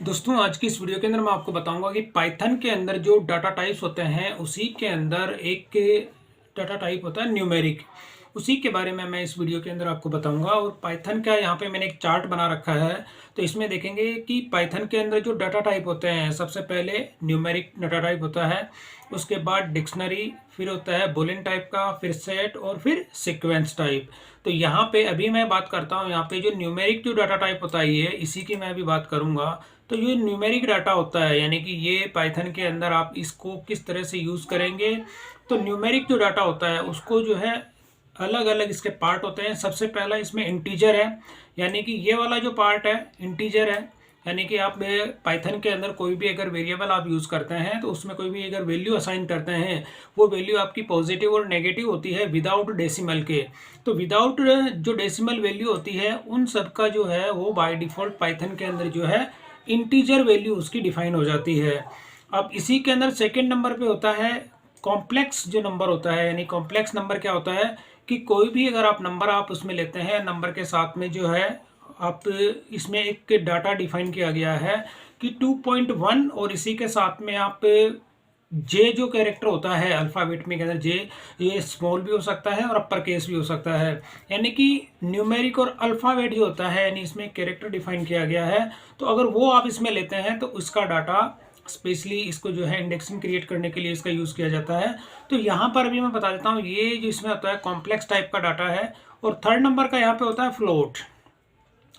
दोस्तों आज की इस वीडियो के अंदर मैं आपको बताऊंगा कि पाइथन के अंदर जो डाटा टाइप्स होते हैं उसी के अंदर एक डाटा टाइप होता है न्यूमेरिक। उसी के बारे में मैं इस वीडियो के अंदर आपको बताऊंगा। और पाइथन का यहाँ पे मैंने एक चार्ट बना रखा है, तो इसमें देखेंगे कि पाइथन के अंदर जो डाटा टाइप होते हैं, सबसे पहले न्यूमेरिक डाटा टाइप होता है, उसके बाद डिक्शनरी, फिर होता है बुलियन टाइप का, फिर सेट और फिर सीक्वेंस टाइप। तो यहाँ पे अभी मैं बात करता हूँ, यहाँ पे जो न्यूमेरिक जो डाटा टाइप होता है ये इसी की मैं अभी बात करूँगा। तो ये न्यूमेरिक डाटा होता है, यानी कि ये पाइथन के अंदर आप इसको किस तरह से यूज़ करेंगे। तो न्यूमेरिक जो डाटा होता है उसको जो है अलग अलग इसके पार्ट होते हैं। सबसे पहला इसमें इंटीजर है, यानी कि ये वाला जो पार्ट है इंटीजर है, यानी कि आप पाइथन के अंदर कोई भी अगर वेरिएबल आप यूज़ करते हैं तो उसमें कोई भी अगर वैल्यू असाइन करते हैं, वो वैल्यू आपकी पॉजिटिव और नेगेटिव होती है विदाउट डेसिमल के। तो विदाउट जो डेसिमल वैल्यू होती है उन सब का जो है वो बाय डिफ़ॉल्ट पाइथन के अंदर जो है इंटीजर वैल्यू उसकी डिफाइन हो जाती है। अब इसी के अंदर सेकेंड नंबर पे होता है कॉम्प्लेक्स जो नंबर होता है। यानी कॉम्प्लेक्स नंबर क्या होता है कि कोई भी अगर आप नंबर आप उसमें लेते हैं, नंबर के साथ में जो है आप इसमें एक डाटा डिफाइन किया गया है कि 2.1, और इसी के साथ में आप जे जो कैरेक्टर होता है अल्फ़ाबेट में के अंदर जे, ये स्मॉल भी हो सकता है और अपर केस भी हो सकता है। यानी कि न्यूमेरिक और अल्फ़ाबेट जो होता है, यानी इसमें कैरेक्टर डिफाइन किया गया है, तो अगर वो आप इसमें लेते हैं तो इसका डाटा स्पेशली इसको जो है इंडेक्सिंग क्रिएट करने के लिए इसका यूज़ किया जाता है। तो यहाँ पर अभी मैं बता देता हूँ, ये जो इसमें होता है कॉम्प्लेक्स टाइप का डाटा है। और थर्ड नंबर का यहाँ पे होता है फ्लोट।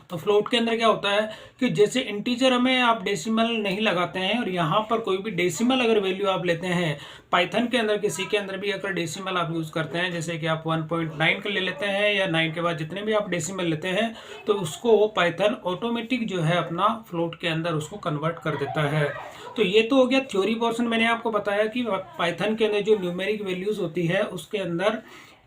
तो फ्लोट के अंदर क्या होता है कि जैसे इंटीजर में आप डेसिमल नहीं लगाते हैं, और यहाँ पर कोई भी डेसिमल अगर वैल्यू आप लेते हैं पाइथन के अंदर, किसी के अंदर भी अगर डेसिमल आप यूज़ करते हैं, जैसे कि आप 1.9 का ले लेते हैं या 9 के बाद जितने भी आप डेसिमल लेते हैं, तो उसको पाइथन ऑटोमेटिक जो है अपना फ्लोट के अंदर उसको कन्वर्ट कर देता है। तो ये तो हो गया थ्योरी पोर्शन। मैंने आपको बताया कि पाइथन के अंदर जो न्यूमेरिक वैल्यूज़ होती है उसके अंदर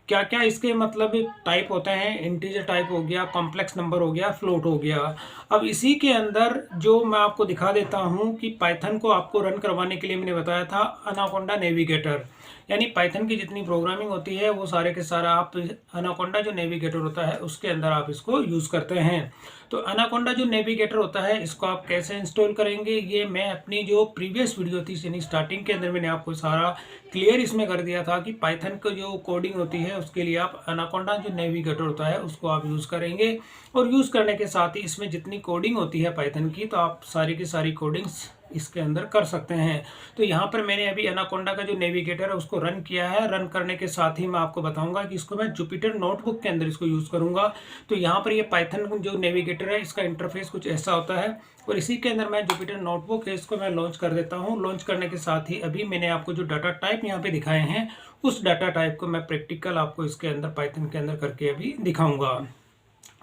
क्या क्या इसके मतलब टाइप होते हैं। इंटीजर टाइप हो गया, कॉम्प्लेक्स नंबर हो गया, फ्लोट हो गया। अब इसी के अंदर जो मैं आपको दिखा देता हूं कि पाइथन को आपको रन करवाने के लिए मैंने बताया था एनाकोंडा नेविगेटर। यानी पाइथन की जितनी प्रोग्रामिंग होती है वो सारे के सारा आप एनाकोंडा जो नेविगेटर होता है उसके अंदर आप इसको यूज़ करते हैं। तो एनाकोंडा जो नेविगेटर होता है इसको आप कैसे इंस्टॉल करेंगे, ये मैं अपनी जो प्रीवियस वीडियो थी यानी स्टार्टिंग के अंदर मैंने आपको सारा क्लियर इसमें कर दिया था कि पाइथन का जो कोडिंग होती है उसके लिए आप एनाकोंडा जो नेविगेटर होता है उसको आप यूज़ करेंगे। और यूज़ करने के साथ ही इसमें जितनी कोडिंग होती है पाइथन की, तो आप सारी की सारी कोडिंग्स इसके अंदर कर सकते हैं। तो यहाँ पर मैंने अभी एनाकोंडा का जो नेविगेटर है उसको रन किया है। रन करने के साथ ही मैं आपको बताऊंगा कि इसको मैं जुपिटर नोटबुक के अंदर इसको यूज़ करूंगा। तो यहाँ पर ये पाइथन जो नेविगेटर है इसका इंटरफेस कुछ ऐसा होता है, और इसी के अंदर मैं जुपिटर नोटबुक है इसको मैं लॉन्च कर देता हूँ। लॉन्च करने के साथ ही अभी मैंने आपको जो डाटा टाइप यहाँ पे दिखाए हैं उस डाटा टाइप को मैं प्रैक्टिकल आपको इसके अंदर पाइथन के अंदर करके अभी दिखाऊंगा।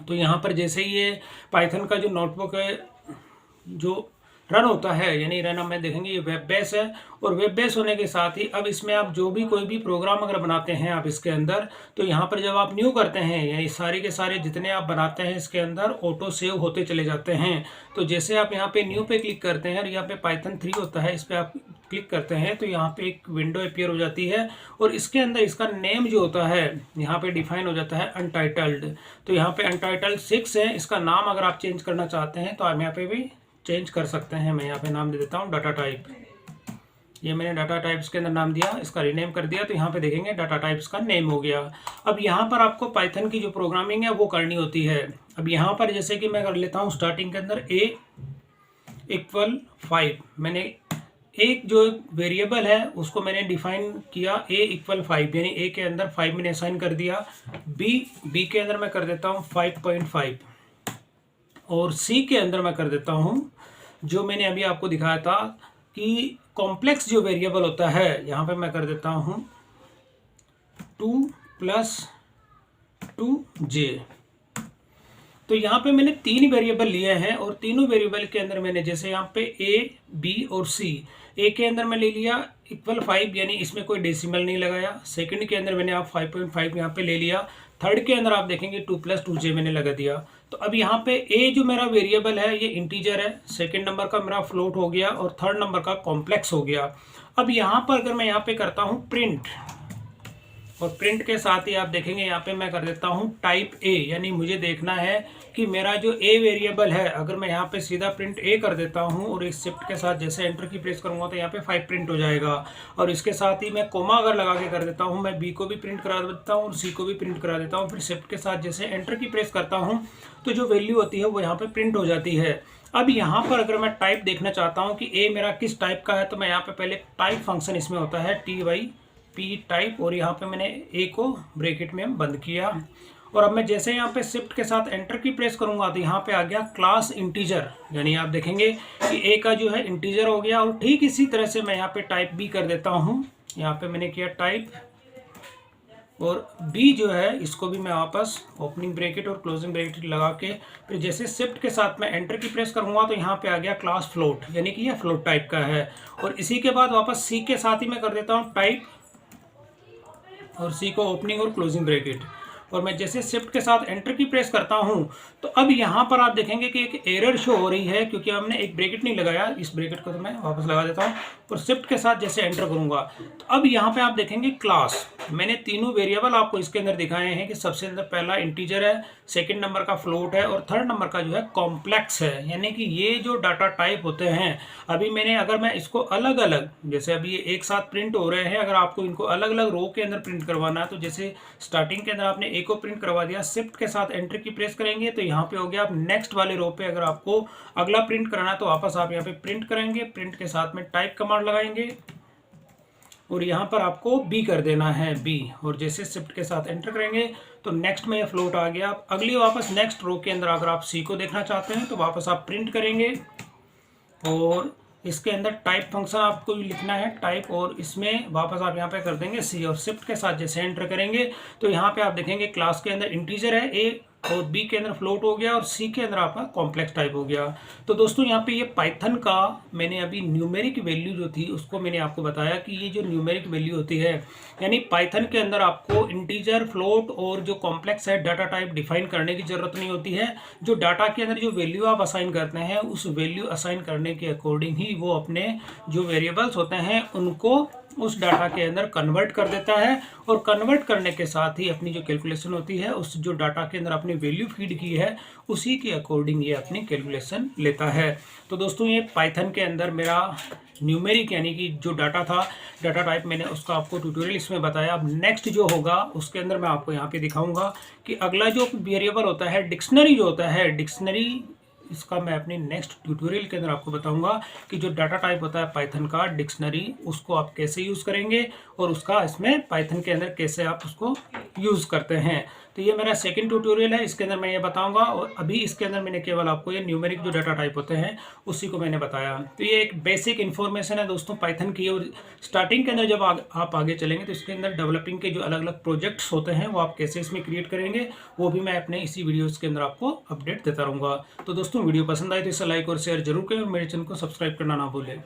तो यहाँ पर जैसे ही ये पाइथन का जो नोटबुक है जो रन होता है, यानी रन में देखेंगे ये वेब बेस है, और वेब बेस होने के साथ ही अब इसमें आप जो भी कोई भी प्रोग्राम अगर बनाते हैं आप इसके अंदर, तो यहाँ पर जब आप न्यू करते हैं यानी सारे के सारे जितने आप बनाते हैं इसके अंदर ऑटो सेव होते चले जाते हैं। तो जैसे आप यहाँ पे न्यू पे क्लिक करते हैं और यहाँ पे पाइथन 3 होता है, इस पर आप क्लिक करते हैं तो यहाँ पे एक विंडो अपीयर हो जाती है, और इसके अंदर इसका नेम जो होता है यहाँ पे डिफाइन हो जाता है अनटाइटल्ड। तो यहाँ पे अनटाइटल्ड 6 है, इसका नाम अगर आप चेंज करना चाहते हैं तो आप यहाँ पे भी चेंज कर सकते हैं। मैं यहाँ पे नाम दे देता हूँ डाटा टाइप। ये मैंने डाटा टाइप्स के अंदर नाम दिया, इसका रीनेम कर दिया, तो यहाँ पे देखेंगे डाटा टाइप्स का नेम हो गया। अब यहाँ पर आपको पाइथन की जो प्रोग्रामिंग है वो करनी होती है। अब यहाँ पर जैसे कि मैं कर लेता हूँ स्टार्टिंग के अंदर a=5, मैंने एक जो वेरिएबल है उसको मैंने डिफाइन किया a=5, यानी a के अंदर 5 मैंने असाइन कर दिया। b के अंदर मैं कर देता हूँ 5.5, और सी के अंदर मैं कर देता हूँ जो मैंने अभी आपको दिखाया था कि कॉम्प्लेक्स जो वेरिएबल होता है, यहाँ पे मैं कर देता हूँ 2+2j। तो यहाँ पे मैंने 3 वेरिएबल लिए हैं, और तीनों वेरिएबल के अंदर मैंने जैसे यहाँ पे a, b और c। a के अंदर मैं ले लिया =5, यानी इसमें कोई डेसिमल नहीं लगाया। सेकंड के अंदर मैंने आप 5.5 यहाँ पे ले लिया। थर्ड के अंदर आप देखेंगे 2+2j मैंने लगा दिया। तो अब यहाँ पे a जो मेरा वेरिएबल है ये इंटीजर है, सेकंड नंबर का मेरा फ्लोट हो गया, और थर्ड नंबर का कॉम्प्लेक्स हो गया। अब यहाँ पर अगर मैं यहाँ पे करता हूँ प्रिंट, और प्रिंट के साथ ही आप देखेंगे यहाँ पे मैं कर देता हूँ टाइप ए, यानी मुझे देखना है कि मेरा जो ए वेरिएबल है, अगर मैं यहाँ पे सीधा प्रिंट ए कर देता हूँ और इस शिफ्ट के साथ जैसे एंटर की प्रेस करूँगा तो यहाँ पे 5 प्रिंट हो जाएगा। और इसके साथ ही मैं कोमा अगर लगा के कर देता हूँ, मैं बी को भी प्रिंट करा देता हूँ और सी को भी प्रिंट करा देता हूँ, फिर शिफ्ट के साथ जैसे एंटर की प्रेस करता हूँ तो जो वैल्यू होती है वो यहाँ पे प्रिंट हो जाती है। अब यहाँ पर अगर मैं टाइप देखना चाहता हूँ कि ए मेरा किस टाइप का है, तो मैं यहाँ पे पहले टाइप फंक्शन इसमें होता है TYP टाइप, और यहाँ पे मैंने ए को ब्रैकेट में बंद किया। और अब मैं जैसे यहाँ पे शिफ्ट के साथ एंटर की प्रेस करूंगा तो यहाँ पे आ गया क्लास इंटीजर, यानी आप देखेंगे कि ए का जो है इंटीजर हो गया। और ठीक इसी तरह से मैं यहाँ पे टाइप बी कर देता हूँ, यहाँ पे मैंने किया टाइप, और बी जो है इसको भी मैं वापस ओपनिंग ब्रैकेट और क्लोजिंग ब्रैकेट लगा के फिर जैसे शिफ्ट के साथ मैं एंटर की प्रेस करूंगा तो यहाँ पे आ गया क्लास फ्लोट, यानी कि ये फ्लोट टाइप का है। और इसी के बाद वापस सी के साथ ही मैं कर देता हूँ टाइप, और सी को ओपनिंग और क्लोजिंग ब्रैकेट, और मैं जैसे शिफ्ट के साथ एंटर की प्रेस करता हूं तो अब यहां पर आप देखेंगे कि एक एरर शो हो रही है, क्योंकि हमने एक ब्रैकेट नहीं लगाया। इस ब्रैकेट को तो मैं वापस लगा देता हूं और शिफ्ट के साथ जैसे एंटर करूंगा तो अब यहां पे आप देखेंगे क्लास, मैंने तीनों वेरिएबल आपको इसके अंदर दिखाए हैं कि सबसे अंदर पहला इंटीजर है, सेकंड नंबर का फ्लोट है, और थर्ड नंबर का जो है कॉम्प्लेक्स है। यानी कि ये जो डाटा टाइप होते हैं, अभी मैंने अगर मैं इसको अलग अलग, जैसे अभी ये एक साथ प्रिंट हो रहे हैं, अगर आपको इनको अलग अलग रो के अंदर प्रिंट करवाना है तो जैसे स्टार्टिंग के अंदर आपने ए को प्रिंट करवा दिया, शिफ्ट के साथ एंटर की प्रेस करेंगे तो यहाँ पे हो गया। आप नेक्स्ट वाले रो पे अगर आपको अगला प्रिंट कराना है तो वापस आप यहाँ पे प्रिंट करेंगे, प्रिंट के साथ में टाइप कमांड लगाएंगे और यहाँ पर आपको बी कर देना है बी, और जैसे शिफ्ट के साथ एंटर करेंगे तो नेक्स्ट में फ्लोट आ गया। अगली वापस नेक्स्ट रो के अंदर अगर आप सी को देखना चाहते हैं तो वापस आप प्रिंट करेंगे, और इसके अंदर टाइप फंक्शन आपको लिखना है टाइप, और इसमें वापस आप यहाँ पे कर देंगे सी, और शिफ्ट के साथ जैसे एंटर करेंगे तो यहाँ पे आप देखेंगे क्लास के अंदर इंटीजर है ए, और बी के अंदर फ्लोट हो गया, और सी के अंदर आपका कॉम्प्लेक्स टाइप हो गया। तो दोस्तों यहाँ पे ये पाइथन का मैंने अभी न्यूमेरिक वैल्यू जो थी उसको मैंने आपको बताया कि ये जो न्यूमेरिक वैल्यू होती है, यानी पाइथन के अंदर आपको इंटीजर, फ्लोट और जो कॉम्प्लेक्स है डाटा टाइप डिफाइन करने की जरूरत नहीं होती है। जो डाटा के अंदर जो वैल्यू आप असाइन करते हैं उस वैल्यू असाइन करने के अकॉर्डिंग ही वो अपने जो वेरिएबल्स होते हैं उनको उस डाटा के अंदर कन्वर्ट कर देता है, और कन्वर्ट करने के साथ ही अपनी जो कैलकुलेशन होती है उस जो डाटा के अंदर अपनी वैल्यू फीड की है उसी के अकॉर्डिंग ये अपनी कैलकुलेशन लेता है। तो दोस्तों ये पाइथन के अंदर मेरा न्यूमेरिक यानी कि जो डाटा था, डाटा टाइप, मैंने उसका आपको ट्यूटोरियल इसमें बताया। अब नेक्स्ट जो होगा उसके अंदर मैं आपको यहाँ पे दिखाऊंगा कि अगला जो वेरिएबल होता है डिक्शनरी जो होता है, डिक्शनरी इसका मैं अपने नेक्स्ट ट्यूटोरियल के अंदर आपको बताऊंगा कि जो डाटा टाइप होता है पाइथन का डिक्शनरी, उसको आप कैसे यूज़ करेंगे और उसका इसमें पाइथन के अंदर कैसे आप उसको यूज़ करते हैं। तो ये मेरा सेकंड ट्यूटोरियल है, इसके अंदर मैं ये बताऊंगा। और अभी इसके अंदर मैंने केवल आपको ये न्यूमेरिक जो डाटा टाइप होते हैं उसी को मैंने बताया। तो ये एक बेसिक इन्फॉर्मेशन है दोस्तों पाइथन की। और स्टार्टिंग के अंदर जब आप आगे चलेंगे तो इसके अंदर डेवलपिंग के जो अलग अलग प्रोजेक्ट्स होते हैं वो आप कैसे इसमें क्रिएट करेंगे वो भी मैं अपने इसी वीडियोज़ के अंदर आपको अपडेट देता रहूँगा। तो दोस्तों वीडियो पसंद आए तो इसे लाइक और शेयर जरूर करें और मेरे चैनल को सब्सक्राइब करना ना भूलें।